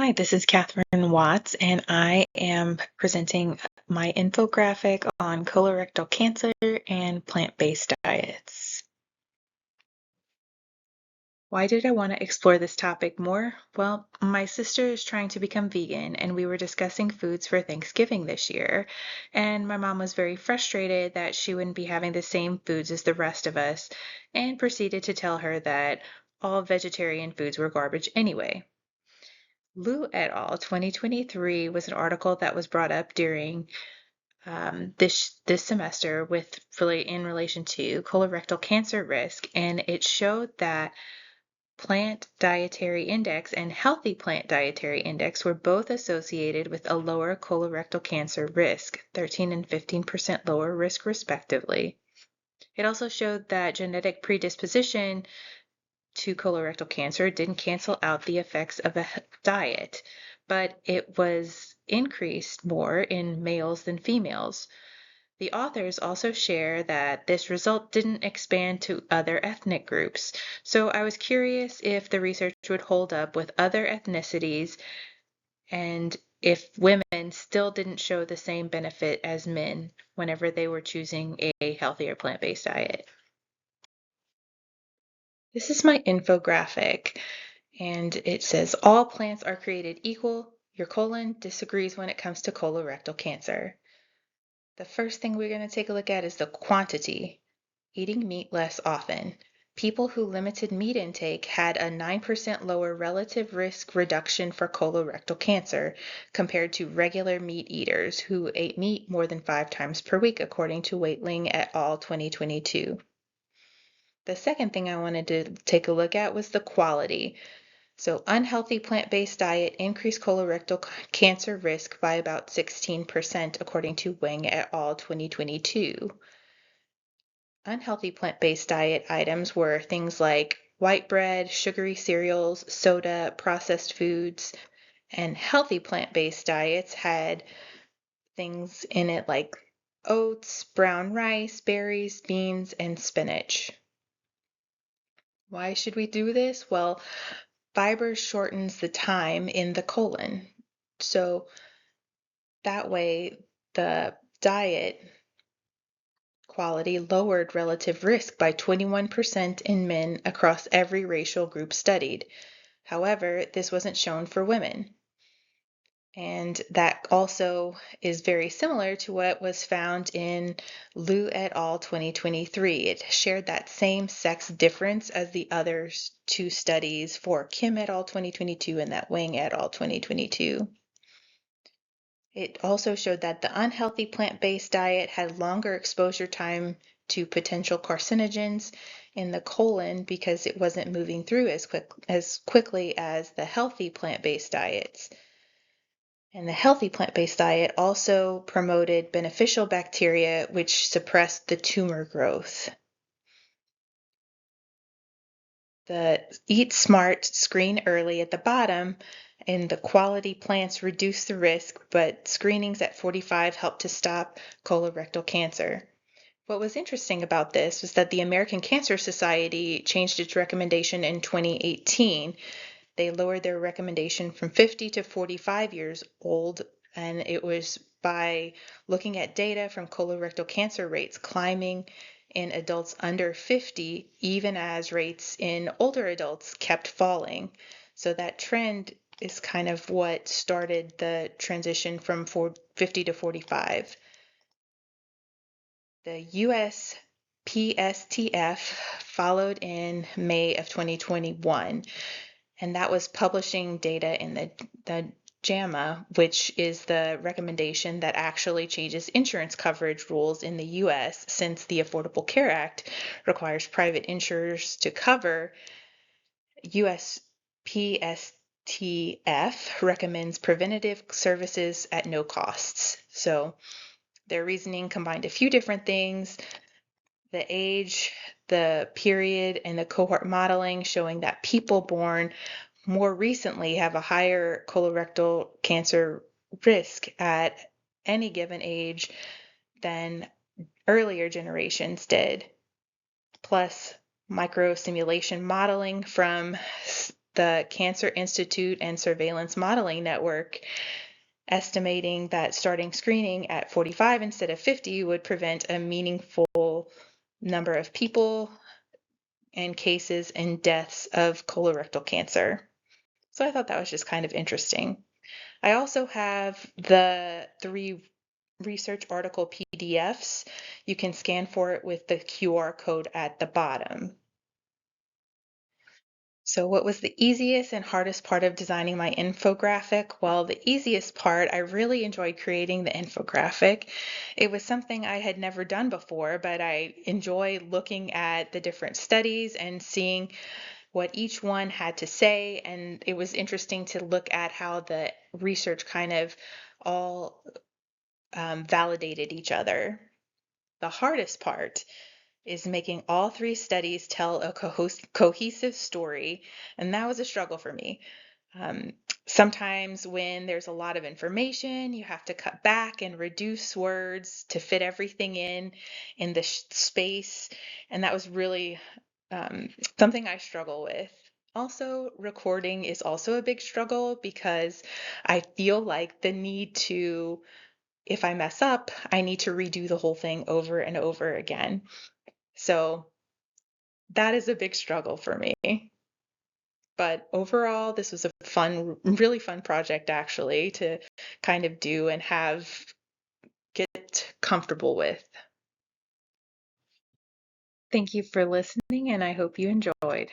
Hi, this is Katherine Watts, and I am presenting my infographic on colorectal cancer and plant-based diets. Why did I want to explore this topic more? Well, my sister is trying to become vegan, and we were discussing foods for Thanksgiving this year. And my mom was very frustrated that she wouldn't be having the same foods as the rest of us, and proceeded to tell her that all vegetarian foods were garbage anyway. Liu et al. 2023 was an article that was brought up during this semester with really in relation to colorectal cancer risk, and it showed that plant dietary index and healthy plant dietary index were both associated with a lower colorectal cancer risk, 13 and 15% lower risk respectively. It also showed that genetic predisposition to colorectal cancer didn't cancel out the effects of a diet, but it was increased more in males than females. The authors also share that this result didn't expand to other ethnic groups, so I was curious if the research would hold up with other ethnicities and if women still didn't show the same benefit as men whenever they were choosing a healthier plant-based diet. This is my infographic, and it says all plants are created equal. Your colon disagrees when it comes to colorectal cancer. The first thing we're going to take a look at is the quantity. Eating meat less often. People who limited meat intake had a 9% lower relative risk reduction for colorectal cancer compared to regular meat eaters who ate meat more than 5 times per week, according to Waitling et al. 2022. The second thing I wanted to take a look at was the quality. So unhealthy plant-based diet increased colorectal cancer risk by about 16%, according to Wang et al. 2022. Unhealthy plant-based diet items were things like white bread, sugary cereals, soda, processed foods, and healthy plant-based diets had things in it like oats, brown rice, berries, beans, and spinach. Why should we do this? Well, fiber shortens the time in the colon. So that way the diet quality lowered relative risk by 21% in men across every racial group studied. However, this wasn't shown for women. And that also is very similar to what was found in Liu et al. 2023. It shared that same sex difference as the other two studies for Kim et al. 2022 and that Wang et al. 2022. It also showed that the unhealthy plant-based diet had longer exposure time to potential carcinogens in the colon because it wasn't moving through as quickly as the healthy plant-based diets. And the healthy plant-based diet also promoted beneficial bacteria which suppressed the tumor growth. The Eat Smart screen early at the bottom and the quality plants reduce the risk, but screenings at 45 help to stop colorectal cancer. What was interesting about this was that the American Cancer Society changed its recommendation in 2018. They lowered their recommendation from 50 to 45 years old, and it was by looking at data from colorectal cancer rates climbing in adults under 50, even as rates in older adults kept falling. So that trend is kind of what started the transition from 50 to 45. The US PSTF followed in May of 2021. And that was publishing data in the JAMA, which is the recommendation that actually changes insurance coverage rules in the US, since the Affordable Care Act requires private insurers to cover. US PSTF recommends preventative services at no costs. So their reasoning combined a few different things: the age, the period, and the cohort modeling showing that people born more recently have a higher colorectal cancer risk at any given age than earlier generations did. Plus, microsimulation modeling from the Cancer Institute and Surveillance Modeling Network, estimating that starting screening at 45 instead of 50 would prevent a meaningful number of people and cases and deaths of colorectal cancer. So I thought that was just kind of interesting. I also have the 3 research article PDFs. You can scan for it with the QR code at the bottom. So what was the easiest and hardest part of designing my infographic? Well, the easiest part, I really enjoyed creating the infographic. It was something I had never done before, but I enjoy looking at the different studies and seeing what each one had to say. And it was interesting to look at how the research kind of all validated each other. The hardest part is making all 3 studies tell a cohesive story, and that was a struggle for me. Um, Sometimes when there's a lot of information, you have to cut back and reduce words to fit everything in the space, and that was really something I struggle with. Also, recording is also a big struggle because I feel like the need to, if I mess up, I need to redo the whole thing over and over again. So that is a big struggle for me. But overall, this was a fun, really fun project actually to kind of do and get comfortable with. Thank you for listening, and I hope you enjoyed.